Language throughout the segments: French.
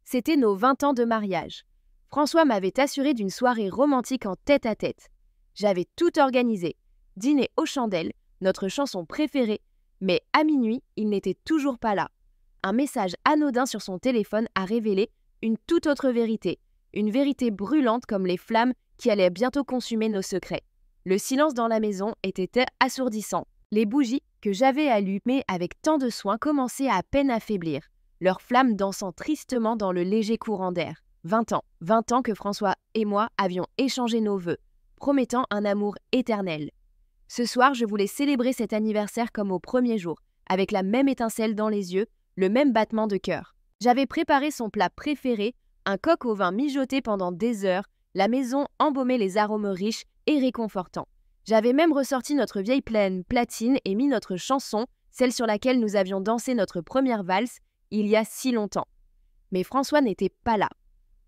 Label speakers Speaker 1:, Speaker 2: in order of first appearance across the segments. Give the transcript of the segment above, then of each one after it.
Speaker 1: C'était nos 20 ans de mariage. François m'avait assuré d'une soirée romantique en tête-à-tête. J'avais tout organisé. Dîner aux chandelles, notre chanson préférée, mais à minuit, il n'était toujours pas là. Un message anodin sur son téléphone a révélé une toute autre vérité, une vérité brûlante comme les flammes qui allaient bientôt consumer nos secrets. Le silence dans la maison était assourdissant. Les bougies que j'avais allumées avec tant de soin commençaient à peine à faiblir, leurs flammes dansant tristement dans le léger courant d'air. 20 ans que François et moi avions échangé nos vœux, promettant un amour éternel. Ce soir, je voulais célébrer cet anniversaire comme au premier jour, avec la même étincelle dans les yeux, le même battement de cœur. J'avais préparé son plat préféré, un coq au vin mijoté pendant des heures, la maison embaumait les arômes riches et réconfortants. J'avais même ressorti notre vieille platine et mis notre chanson, celle sur laquelle nous avions dansé notre première valse, il y a si longtemps. Mais François n'était pas là.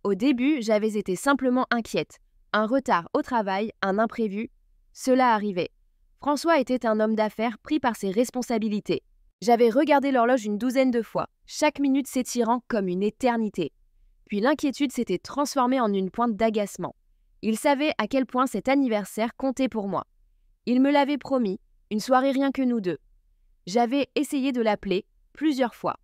Speaker 1: Au début, j'avais été simplement inquiète. Un retard au travail, un imprévu, cela arrivait. François était un homme d'affaires pris par ses responsabilités. J'avais regardé l'horloge une douzaine de fois, chaque minute s'étirant comme une éternité. Puis l'inquiétude s'était transformée en une pointe d'agacement. Il savait à quel point cet anniversaire comptait pour moi. Il me l'avait promis, une soirée rien que nous deux. J'avais essayé de l'appeler plusieurs fois.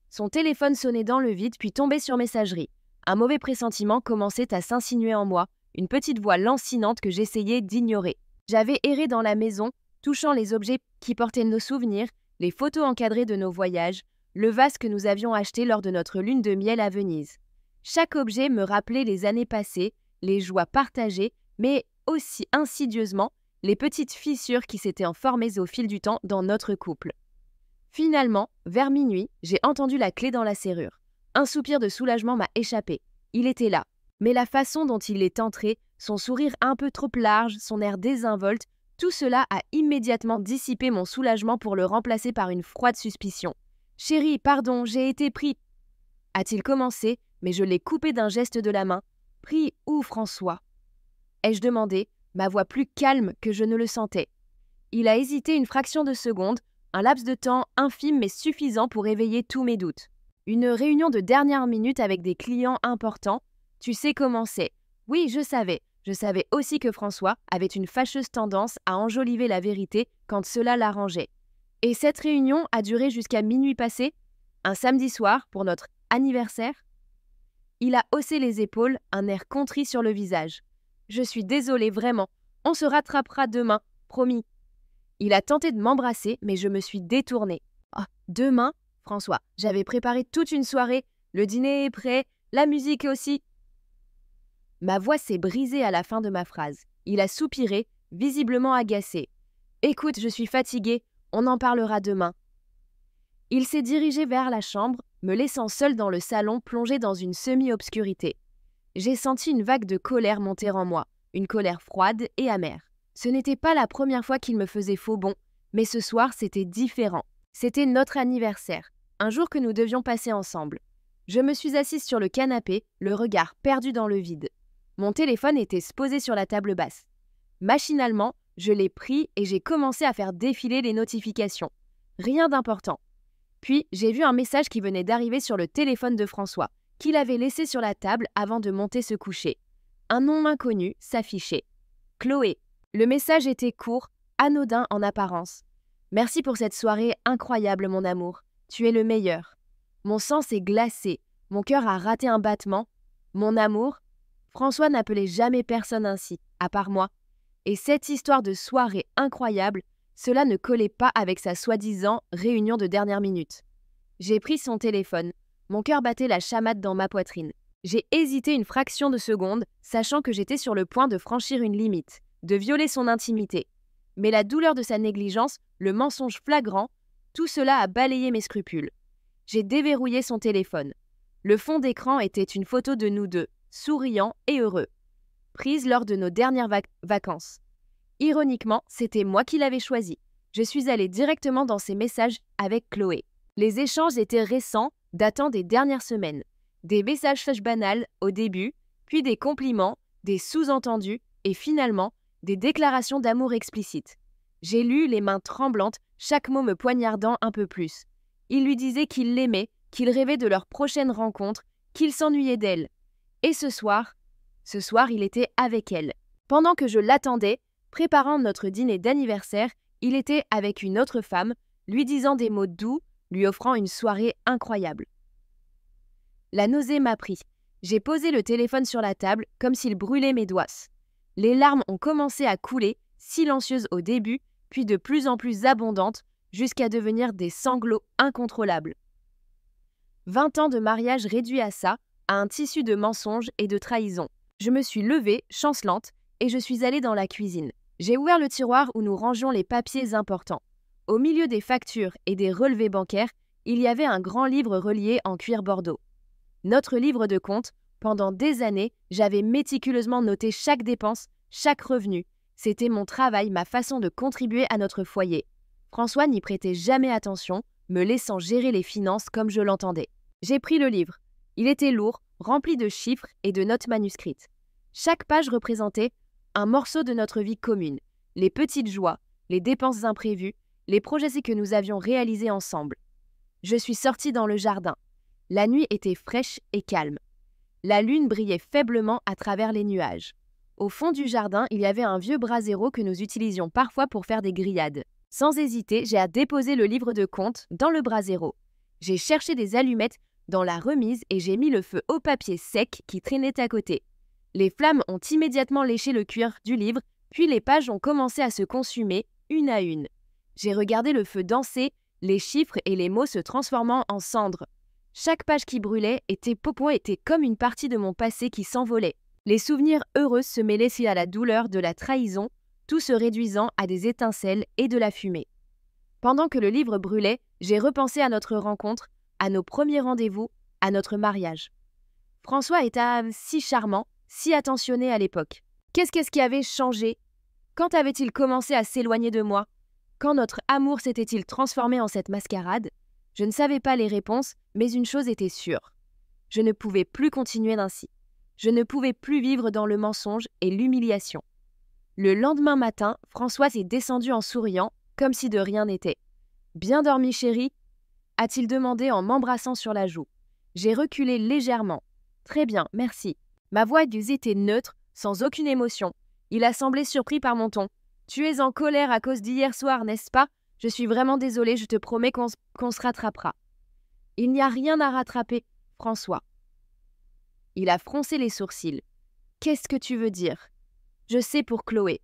Speaker 1: Son téléphone sonnait dans le vide puis tombait sur messagerie. Un mauvais pressentiment commençait à s'insinuer en moi, une petite voix lancinante que j'essayais d'ignorer. J'avais erré dans la maison, touchant les objets qui portaient nos souvenirs, les photos encadrées de nos voyages, le vase que nous avions acheté lors de notre lune de miel à Venise. Chaque objet me rappelait les années passées, les joies partagées, mais aussi insidieusement, les petites fissures qui s'étaient formées au fil du temps dans notre couple. Finalement, vers minuit, j'ai entendu la clé dans la serrure. Un soupir de soulagement m'a échappé. Il était là. Mais la façon dont il est entré, son sourire un peu trop large, son air désinvolte, tout cela a immédiatement dissipé mon soulagement pour le remplacer par une froide suspicion. « Chérie, pardon, j'ai été pris. » A-t-il commencé, mais je l'ai coupé d'un geste de la main. « Pris où, François ?» ai-je demandé, ma voix plus calme que je ne le sentais. Il a hésité une fraction de seconde, un laps de temps infime mais suffisant pour éveiller tous mes doutes. Une réunion de dernière minute avec des clients importants. Tu sais comment c'est. Oui, je savais. Je savais aussi que François avait une fâcheuse tendance à enjoliver la vérité quand cela l'arrangeait. Et cette réunion a duré jusqu'à minuit passé, un samedi soir pour notre anniversaire. Il a haussé les épaules, un air contrit sur le visage. Je suis désolée, vraiment. On se rattrapera demain, promis. Il a tenté de m'embrasser, mais je me suis détournée. Oh, demain, François, j'avais préparé toute une soirée. Le dîner est prêt, la musique aussi. Ma voix s'est brisée à la fin de ma phrase. Il a soupiré, visiblement agacé. « Écoute, je suis fatiguée, on en parlera demain. » Il s'est dirigé vers la chambre, me laissant seule dans le salon plongée dans une semi-obscurité. J'ai senti une vague de colère monter en moi, une colère froide et amère. Ce n'était pas la première fois qu'il me faisait faux bond, mais ce soir c'était différent. C'était notre anniversaire, un jour que nous devions passer ensemble. Je me suis assise sur le canapé, le regard perdu dans le vide. Mon téléphone était posé sur la table basse. Machinalement, je l'ai pris et j'ai commencé à faire défiler les notifications. Rien d'important. Puis, j'ai vu un message qui venait d'arriver sur le téléphone de François, qu'il avait laissé sur la table avant de monter se coucher. Un nom inconnu s'affichait. Chloé. Le message était court, anodin en apparence. « Merci pour cette soirée incroyable, mon amour. Tu es le meilleur. » Mon sang s'est glacé. Mon cœur a raté un battement. Mon amour. François n'appelait jamais personne ainsi, à part moi. Et cette histoire de soirée incroyable, cela ne collait pas avec sa soi-disant réunion de dernière minute. J'ai pris son téléphone. Mon cœur battait la chamade dans ma poitrine. J'ai hésité une fraction de seconde, sachant que j'étais sur le point de franchir une limite, de violer son intimité. Mais la douleur de sa négligence, le mensonge flagrant, tout cela a balayé mes scrupules. J'ai déverrouillé son téléphone. Le fond d'écran était une photo de nous deux, souriants et heureux, prise lors de nos dernières vacances. Ironiquement, c'était moi qui l'avais choisi. Je suis allée directement dans ses messages avec Chloé. Les échanges étaient récents, datant des dernières semaines. Des messages banals au début, puis des compliments, des sous-entendus et finalement, des déclarations d'amour explicites. J'ai lu les mains tremblantes, chaque mot me poignardant un peu plus. Il lui disait qu'il l'aimait, qu'il rêvait de leur prochaine rencontre, qu'il s'ennuyait d'elle. Et ce soir, il était avec elle. Pendant que je l'attendais, préparant notre dîner d'anniversaire, il était avec une autre femme, lui disant des mots doux, lui offrant une soirée incroyable. La nausée m'a pris. J'ai posé le téléphone sur la table comme s'il brûlait mes doigts. Les larmes ont commencé à couler, silencieuses au début, puis de plus en plus abondantes, jusqu'à devenir des sanglots incontrôlables. 20 ans de mariage réduits à ça, à un tissu de mensonges et de trahisons. Je me suis levée, chancelante, et je suis allée dans la cuisine. J'ai ouvert le tiroir où nous rangions les papiers importants. Au milieu des factures et des relevés bancaires, il y avait un grand livre relié en cuir bordeaux. Notre livre de compte, pendant des années, j'avais méticuleusement noté chaque dépense, chaque revenu. C'était mon travail, ma façon de contribuer à notre foyer. François n'y prêtait jamais attention, me laissant gérer les finances comme je l'entendais. J'ai pris le livre. Il était lourd, rempli de chiffres et de notes manuscrites. Chaque page représentait un morceau de notre vie commune, les petites joies, les dépenses imprévues, les projets que nous avions réalisés ensemble. Je suis sortie dans le jardin. La nuit était fraîche et calme. La lune brillait faiblement à travers les nuages. Au fond du jardin, il y avait un vieux brasero que nous utilisions parfois pour faire des grillades. Sans hésiter, j'ai déposé le livre de compte dans le brasero. J'ai cherché des allumettes dans la remise et j'ai mis le feu au papier sec qui traînait à côté. Les flammes ont immédiatement léché le cuir du livre, puis les pages ont commencé à se consumer, une à une. J'ai regardé le feu danser, les chiffres et les mots se transformant en cendres. Chaque page qui brûlait était comme une partie de mon passé qui s'envolait. Les souvenirs heureux se mêlaient à la douleur de la trahison, tout se réduisant à des étincelles et de la fumée. Pendant que le livre brûlait, j'ai repensé à notre rencontre, à nos premiers rendez-vous, à notre mariage. François était si charmant, si attentionné à l'époque. Qu'est-ce qui avait changé? Quand avait-il commencé à s'éloigner de moi? Quand notre amour s'était-il transformé en cette mascarade? Je ne savais pas les réponses, mais une chose était sûre. Je ne pouvais plus continuer ainsi. Je ne pouvais plus vivre dans le mensonge et l'humiliation. Le lendemain matin, François est descendu en souriant, comme si de rien n'était. « Bien dormi, chérie ?» a-t-il demandé en m'embrassant sur la joue. J'ai reculé légèrement. « Très bien, merci. » Ma voix était neutre, sans aucune émotion. Il a semblé surpris par mon ton. « Tu es en colère à cause d'hier soir, n'est-ce pas? Je suis vraiment désolée, je te promets qu'on se rattrapera. » Il n'y a rien à rattraper, François. Il a froncé les sourcils. « Qu'est-ce que tu veux dire? » Je sais pour Chloé.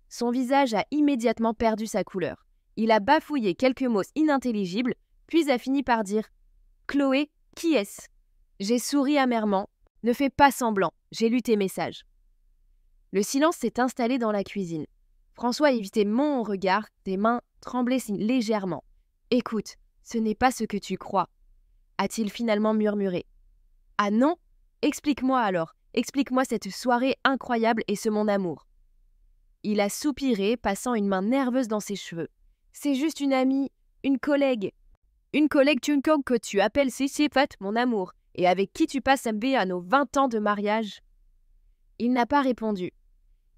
Speaker 1: Son visage a immédiatement perdu sa couleur. Il a bafouillé quelques mots inintelligibles, puis a fini par dire « Chloé, qui est-ce » J'ai souri amèrement. « Ne fais pas semblant, j'ai lu tes messages. » Le silence s'est installé dans la cuisine. François évitait mon regard, tes mains tremblaient légèrement. « Écoute, ce n'est pas ce que tu crois, » a-t-il finalement murmuré. « Ah non? Explique-moi alors. Explique-moi cette soirée incroyable et ce mon amour. » Il a soupiré, passant une main nerveuse dans ses cheveux. « C'est juste une amie, une collègue. Une collègue que tu appelles Sisifat, mon amour, et avec qui tu passes à nos 20 ans de mariage. » Il n'a pas répondu.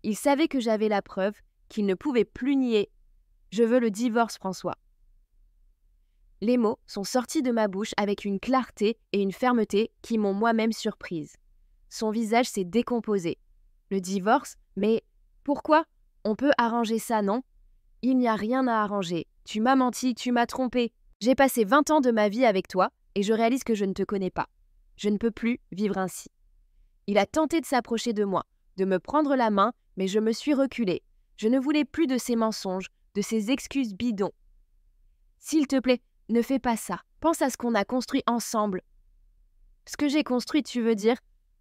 Speaker 1: Il savait que j'avais la preuve, qu'il ne pouvait plus nier. « Je veux le divorce, François. » Les mots sont sortis de ma bouche avec une clarté et une fermeté qui m'ont moi-même surprise. Son visage s'est décomposé. Le divorce? Mais pourquoi? On peut arranger ça, non? Il n'y a rien à arranger. Tu m'as menti, tu m'as trompé. J'ai passé 20 ans de ma vie avec toi et je réalise que je ne te connais pas. Je ne peux plus vivre ainsi. Il a tenté de s'approcher de moi, de me prendre la main, mais je me suis reculée. Je ne voulais plus de ces mensonges, de ces excuses bidons. S'il te plaît, ne fais pas ça. Pense à ce qu'on a construit ensemble. Ce que j'ai construit, tu veux dire?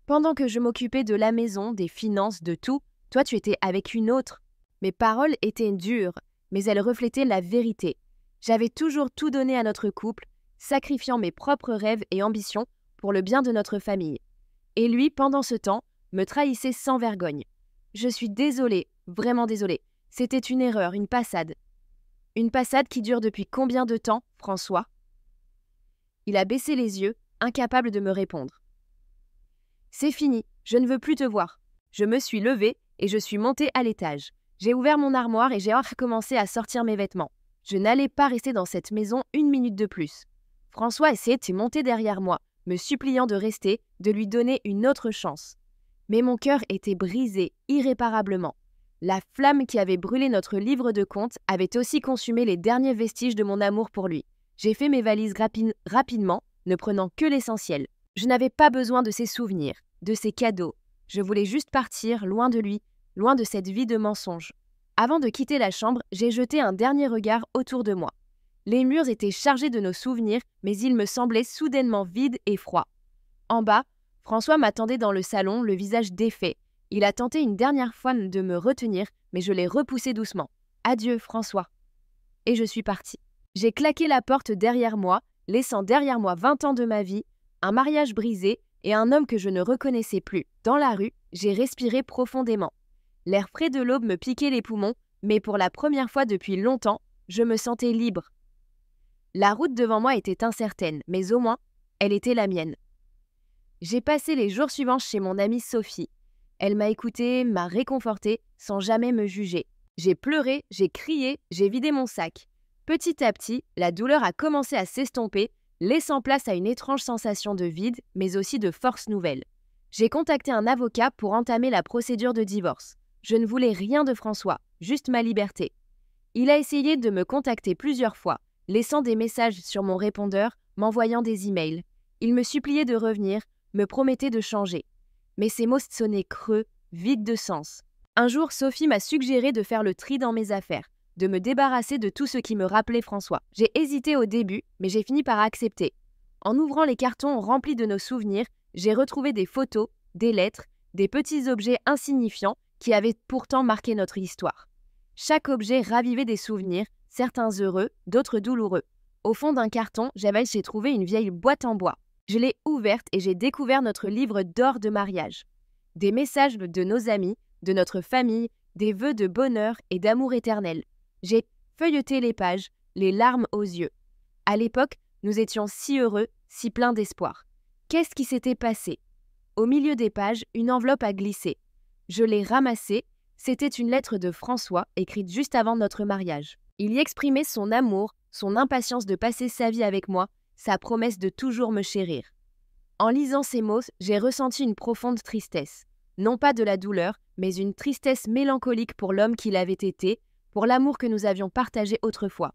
Speaker 1: Pendant que je m'occupais de la maison, des finances, de tout, toi tu étais avec une autre. Mes paroles étaient dures, mais elles reflétaient la vérité. J'avais toujours tout donné à notre couple, sacrifiant mes propres rêves et ambitions pour le bien de notre famille. Et lui, pendant ce temps, me trahissait sans vergogne. Je suis désolée, vraiment désolée. C'était une erreur, une passade. Une passade qui dure depuis combien de temps, François? Il a baissé les yeux, incapable de me répondre. C'est fini, je ne veux plus te voir. Je me suis levée et je suis montée à l'étage. J'ai ouvert mon armoire et j'ai recommencé à sortir mes vêtements. Je n'allais pas rester dans cette maison une minute de plus. François essayait de monter derrière moi, me suppliant de rester, de lui donner une autre chance. Mais mon cœur était brisé irréparablement. La flamme qui avait brûlé notre livre de contes avait aussi consumé les derniers vestiges de mon amour pour lui. J'ai fait mes valises rapidement, ne prenant que l'essentiel. Je n'avais pas besoin de ses souvenirs, de ses cadeaux. Je voulais juste partir, loin de lui, loin de cette vie de mensonges. Avant de quitter la chambre, j'ai jeté un dernier regard autour de moi. Les murs étaient chargés de nos souvenirs, mais ils me semblaient soudainement vides et froids. En bas, François m'attendait dans le salon, le visage défait. Il a tenté une dernière fois de me retenir, mais je l'ai repoussé doucement. « Adieu, François. » Et je suis partie. J'ai claqué la porte derrière moi, laissant derrière moi 20 ans de ma vie, un mariage brisé et un homme que je ne reconnaissais plus. Dans la rue, j'ai respiré profondément. L'air frais de l'aube me piquait les poumons, mais pour la première fois depuis longtemps, je me sentais libre. La route devant moi était incertaine, mais au moins, elle était la mienne. J'ai passé les jours suivants chez mon amie Sophie. Elle m'a écoutée, m'a réconfortée, sans jamais me juger. J'ai pleuré, j'ai crié, j'ai vidé mon sac. Petit à petit, la douleur a commencé à s'estomper, laissant place à une étrange sensation de vide, mais aussi de force nouvelle. J'ai contacté un avocat pour entamer la procédure de divorce. Je ne voulais rien de François, juste ma liberté. Il a essayé de me contacter plusieurs fois, laissant des messages sur mon répondeur, m'envoyant des emails. Il me suppliait de revenir, me promettait de changer. Mais ces mots sonnaient creux, vides de sens. Un jour, Sophie m'a suggéré de faire le tri dans mes affaires, de me débarrasser de tout ce qui me rappelait François. J'ai hésité au début, mais j'ai fini par accepter. En ouvrant les cartons remplis de nos souvenirs, j'ai retrouvé des photos, des lettres, des petits objets insignifiants qui avaient pourtant marqué notre histoire. Chaque objet ravivait des souvenirs, certains heureux, d'autres douloureux. Au fond d'un carton, j'ai trouvé une vieille boîte en bois. Je l'ai ouverte et j'ai découvert notre livre d'or de mariage. Des messages de nos amis, de notre famille, des vœux de bonheur et d'amour éternel. J'ai feuilleté les pages, les larmes aux yeux. À l'époque, nous étions si heureux, si pleins d'espoir. Qu'est-ce qui s'était passé? Au milieu des pages, une enveloppe a glissé. Je l'ai ramassée. C'était une lettre de François, écrite juste avant notre mariage. Il y exprimait son amour, son impatience de passer sa vie avec moi, sa promesse de toujours me chérir. En lisant ces mots, j'ai ressenti une profonde tristesse. Non pas de la douleur, mais une tristesse mélancolique pour l'homme qu'il avait été, pour l'amour que nous avions partagé autrefois.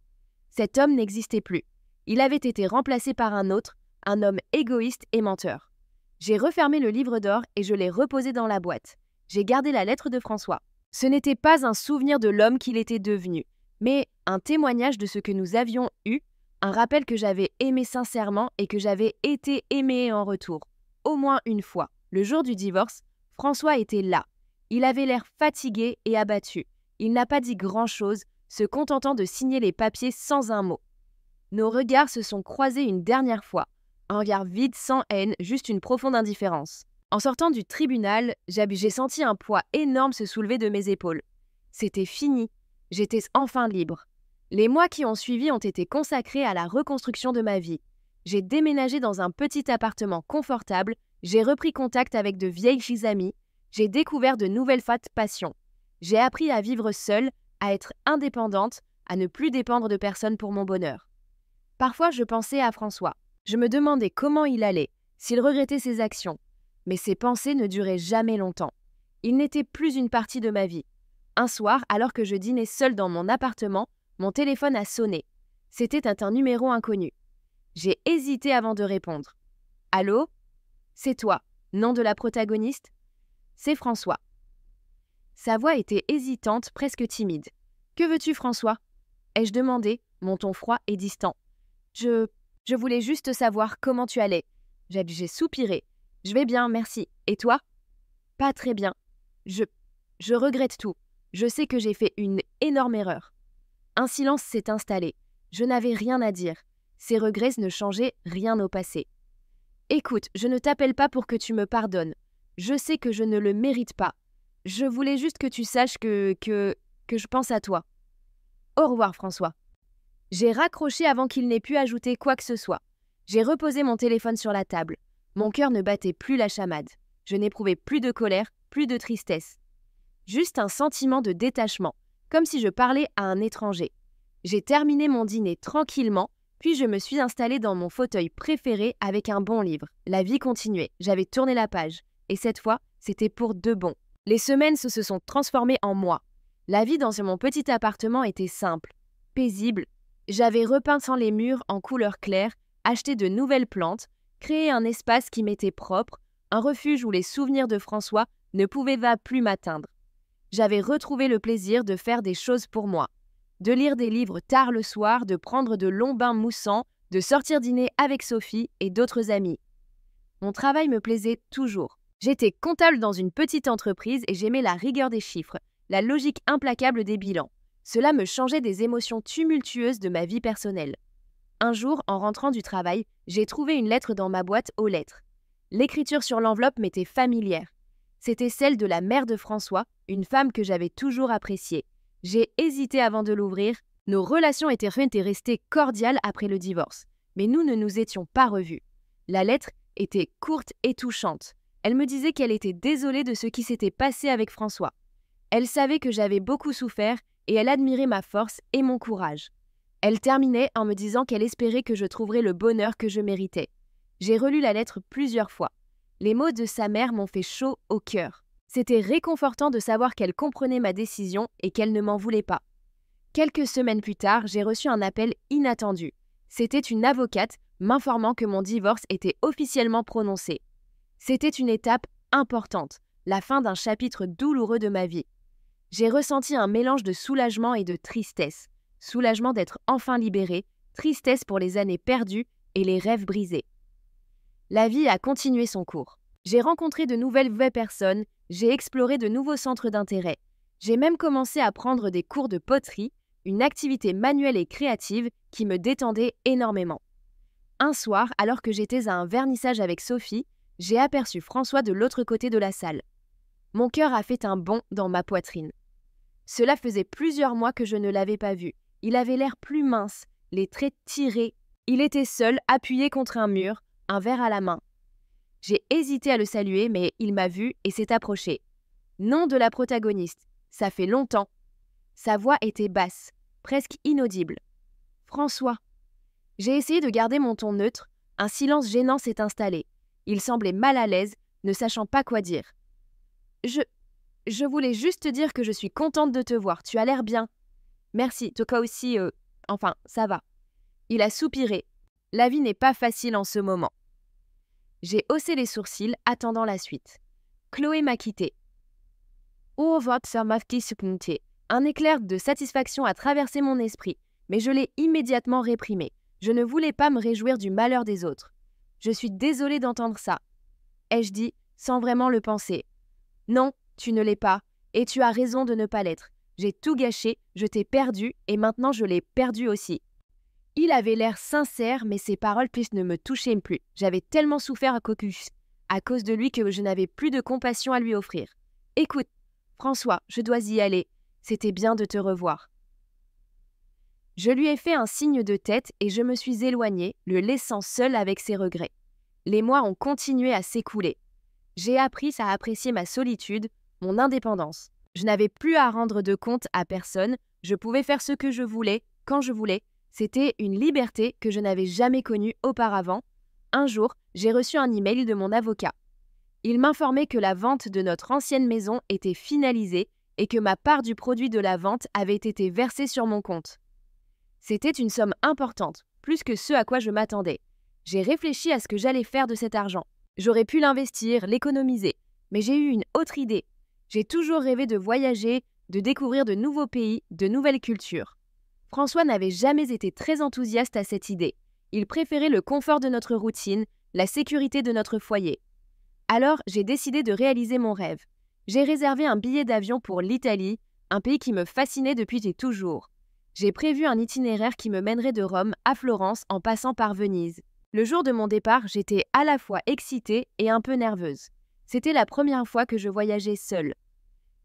Speaker 1: Cet homme n'existait plus. Il avait été remplacé par un autre, un homme égoïste et menteur. J'ai refermé le livre d'or et je l'ai reposé dans la boîte. J'ai gardé la lettre de François. Ce n'était pas un souvenir de l'homme qu'il était devenu, mais un témoignage de ce que nous avions eu, un rappel que j'avais aimé sincèrement et que j'avais été aimé en retour. Au moins une fois. Le jour du divorce, François était là. Il avait l'air fatigué et abattu. Il n'a pas dit grand-chose, se contentant de signer les papiers sans un mot. Nos regards se sont croisés une dernière fois. Un regard vide, sans haine, juste une profonde indifférence. En sortant du tribunal, j'ai senti un poids énorme se soulever de mes épaules. C'était fini. J'étais enfin libre. Les mois qui ont suivi ont été consacrés à la reconstruction de ma vie. J'ai déménagé dans un petit appartement confortable, j'ai repris contact avec de vieilles amies, j'ai découvert de nouvelles passions. J'ai appris à vivre seule, à être indépendante, à ne plus dépendre de personne pour mon bonheur. Parfois, je pensais à François. Je me demandais comment il allait, s'il regrettait ses actions. Mais ces pensées ne duraient jamais longtemps. Il n'était plus une partie de ma vie. Un soir, alors que je dînais seule dans mon appartement, mon téléphone a sonné. C'était un numéro inconnu. J'ai hésité avant de répondre. « Allô ? C'est toi, nom de la protagoniste ? C'est François. » Sa voix était hésitante, presque timide. « Que veux-tu, François ?» ai-je demandé, mon ton froid et distant. Je voulais juste savoir comment tu allais. J'ai soupiré. « Je vais bien, merci. Et toi ?»« Pas très bien. Je regrette tout. Je sais que j'ai fait une énorme erreur. » Un silence s'est installé. Je n'avais rien à dire. Ces regrets ne changeaient rien au passé. « Écoute, je ne t'appelle pas pour que tu me pardonnes. Je sais que je ne le mérite pas. Je voulais juste que tu saches que je pense à toi. Au revoir, François. » J'ai raccroché avant qu'il n'ait pu ajouter quoi que ce soit. J'ai reposé mon téléphone sur la table. Mon cœur ne battait plus la chamade. Je n'éprouvais plus de colère, plus de tristesse. Juste un sentiment de détachement, comme si je parlais à un étranger. J'ai terminé mon dîner tranquillement, Puis je me suis installée dans mon fauteuil préféré avec un bon livre. La vie continuait, j'avais tourné la page. Et cette fois, c'était pour de bon. Les semaines se sont transformées en mois. La vie dans mon petit appartement était simple, paisible. J'avais repeint sans les murs en couleur claire, acheté de nouvelles plantes, créé un espace qui m'était propre, un refuge où les souvenirs de François ne pouvaient plus m'atteindre. J'avais retrouvé le plaisir de faire des choses pour moi, de lire des livres tard le soir, de prendre de longs bains moussants, de sortir dîner avec Sophie et d'autres amis. Mon travail me plaisait toujours. J'étais comptable dans une petite entreprise et j'aimais la rigueur des chiffres, la logique implacable des bilans. Cela me changeait des émotions tumultueuses de ma vie personnelle. Un jour, en rentrant du travail, j'ai trouvé une lettre dans ma boîte aux lettres. L'écriture sur l'enveloppe m'était familière. C'était celle de la mère de François, une femme que j'avais toujours appréciée. J'ai hésité avant de l'ouvrir. Nos relations étaient restées cordiales après le divorce, mais nous ne nous étions pas revus. La lettre était courte et touchante. Elle me disait qu'elle était désolée de ce qui s'était passé avec François. Elle savait que j'avais beaucoup souffert et elle admirait ma force et mon courage. Elle terminait en me disant qu'elle espérait que je trouverais le bonheur que je méritais. J'ai relu la lettre plusieurs fois. Les mots de sa mère m'ont fait chaud au cœur. C'était réconfortant de savoir qu'elle comprenait ma décision et qu'elle ne m'en voulait pas. Quelques semaines plus tard, j'ai reçu un appel inattendu. C'était une avocate m'informant que mon divorce était officiellement prononcé. C'était une étape importante, la fin d'un chapitre douloureux de ma vie. J'ai ressenti un mélange de soulagement et de tristesse. Soulagement d'être enfin libérée, tristesse pour les années perdues et les rêves brisés. La vie a continué son cours. J'ai rencontré de nouvelles personnes, j'ai exploré de nouveaux centres d'intérêt. J'ai même commencé à prendre des cours de poterie, une activité manuelle et créative qui me détendait énormément. Un soir, alors que j'étais à un vernissage avec Sophie, j'ai aperçu François de l'autre côté de la salle. Mon cœur a fait un bond dans ma poitrine. Cela faisait plusieurs mois que je ne l'avais pas vu. Il avait l'air plus mince, les traits tirés. Il était seul, appuyé contre un mur, un verre à la main. J'ai hésité à le saluer, mais il m'a vu et s'est approché. Nom de la protagoniste. Ça fait longtemps. Sa voix était basse, presque inaudible. François. J'ai essayé de garder mon ton neutre. Un silence gênant s'est installé. Il semblait mal à l'aise, ne sachant pas quoi dire. Je voulais juste te dire que je suis contente de te voir. Tu as l'air bien. Merci, toi aussi, enfin, ça va. Il a soupiré. La vie n'est pas facile en ce moment. J'ai haussé les sourcils, attendant la suite. Chloé m'a quitté. Oh, votre marquis. Un éclair de satisfaction a traversé mon esprit, mais je l'ai immédiatement réprimé. Je ne voulais pas me réjouir du malheur des autres. Je suis désolée d'entendre ça, ai-je dit, sans vraiment le penser. Non, tu ne l'es pas, et tu as raison de ne pas l'être. J'ai tout gâché, je t'ai perdu, et maintenant je l'ai perdu aussi. Il avait l'air sincère, mais ses paroles ne me touchaient plus. J'avais tellement souffert à cause de lui que je n'avais plus de compassion à lui offrir. Écoute, François, je dois y aller. C'était bien de te revoir. Je lui ai fait un signe de tête et je me suis éloignée, le laissant seul avec ses regrets. Les mois ont continué à s'écouler. J'ai appris à apprécier ma solitude, mon indépendance. Je n'avais plus à rendre de compte à personne, je pouvais faire ce que je voulais, quand je voulais. C'était une liberté que je n'avais jamais connue auparavant. Un jour, j'ai reçu un email de mon avocat. Il m'informait que la vente de notre ancienne maison était finalisée et que ma part du produit de la vente avait été versée sur mon compte. C'était une somme importante, plus que ce à quoi je m'attendais. J'ai réfléchi à ce que j'allais faire de cet argent. J'aurais pu l'investir, l'économiser, mais j'ai eu une autre idée. J'ai toujours rêvé de voyager, de découvrir de nouveaux pays, de nouvelles cultures. François n'avait jamais été très enthousiaste à cette idée. Il préférait le confort de notre routine, la sécurité de notre foyer. Alors, j'ai décidé de réaliser mon rêve. J'ai réservé un billet d'avion pour l'Italie, un pays qui me fascinait depuis toujours. J'ai prévu un itinéraire qui me mènerait de Rome à Florence en passant par Venise. Le jour de mon départ, j'étais à la fois excitée et un peu nerveuse. C'était la première fois que je voyageais seule.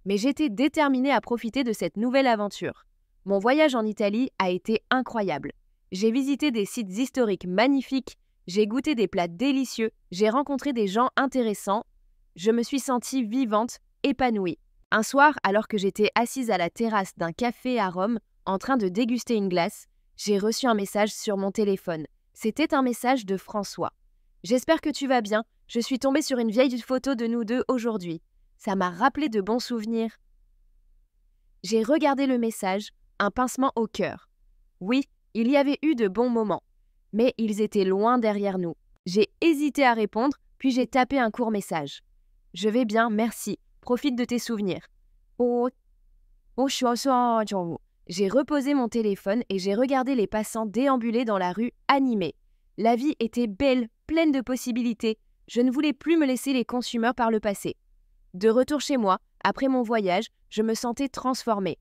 Speaker 1: Mais j'étais déterminée à profiter de cette nouvelle aventure. Mon voyage en Italie a été incroyable. J'ai visité des sites historiques magnifiques, j'ai goûté des plats délicieux, j'ai rencontré des gens intéressants. Je me suis sentie vivante, épanouie. Un soir, alors que j'étais assise à la terrasse d'un café à Rome, en train de déguster une glace, J'ai reçu un message sur mon téléphone. C'était un message de François. J'espère que tu vas bien. Je suis tombée sur une vieille photo de nous deux aujourd'hui. Ça m'a rappelé de bons souvenirs. J'ai regardé le message, un pincement au cœur. Oui, il y avait eu de bons moments, mais ils étaient loin derrière nous. J'ai hésité à répondre, puis j'ai tapé un court message. Je vais bien, merci. Profite de tes souvenirs. J'ai reposé mon téléphone et j'ai regardé les passants déambuler dans la rue animés. La vie était belle, pleine de possibilités. Je ne voulais plus me laisser les consumeurs par le passé. De retour chez moi, après mon voyage, je me sentais transformée.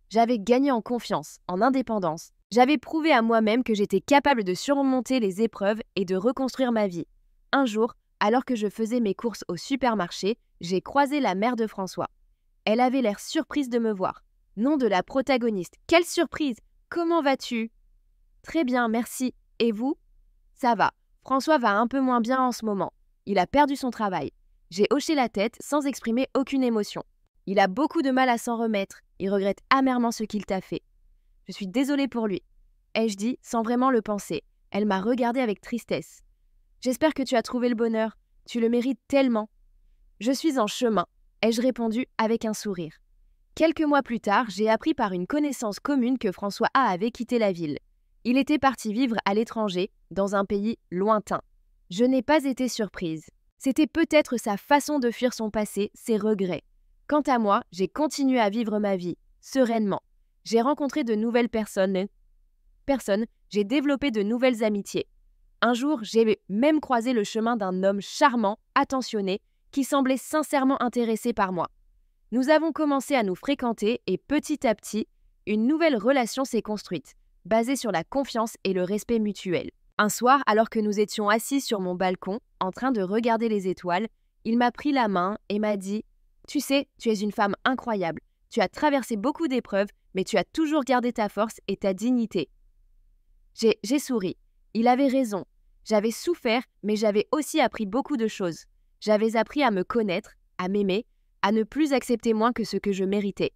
Speaker 1: J'avais gagné en confiance, en indépendance. J'avais prouvé à moi-même que j'étais capable de surmonter les épreuves et de reconstruire ma vie. Un jour, alors que je faisais mes courses au supermarché, j'ai croisé la mère de François. Elle avait l'air surprise de me voir. Nom de la protagoniste. Quelle surprise! Comment vas-tu? Très bien, merci. Et vous? Ça va. François va un peu moins bien en ce moment. Il a perdu son travail. J'ai hoché la tête sans exprimer aucune émotion. Il a beaucoup de mal à s'en remettre. Il regrette amèrement ce qu'il t'a fait. Je suis désolée pour lui. Ai-je dit sans vraiment le penser. Elle m'a regardée avec tristesse. J'espère que tu as trouvé le bonheur. Tu le mérites tellement. Je suis en chemin, ai-je répondu avec un sourire. Quelques mois plus tard, j'ai appris par une connaissance commune que François A avait quitté la ville. Il était parti vivre à l'étranger, dans un pays lointain. Je n'ai pas été surprise. C'était peut-être sa façon de fuir son passé, ses regrets. Quant à moi, j'ai continué à vivre ma vie, sereinement. J'ai rencontré de nouvelles personnes. J'ai développé de nouvelles amitiés. Un jour, j'ai même croisé le chemin d'un homme charmant, attentionné, qui semblait sincèrement intéressé par moi. Nous avons commencé à nous fréquenter et petit à petit, une nouvelle relation s'est construite, basée sur la confiance et le respect mutuel. Un soir, alors que nous étions assis sur mon balcon, en train de regarder les étoiles, il m'a pris la main et m'a dit « Tu sais, tu es une femme incroyable. Tu as traversé beaucoup d'épreuves, mais tu as toujours gardé ta force et ta dignité. » J'ai souri. Il avait raison. J'avais souffert, mais j'avais aussi appris beaucoup de choses. J'avais appris à me connaître, à m'aimer, à ne plus accepter moins que ce que je méritais.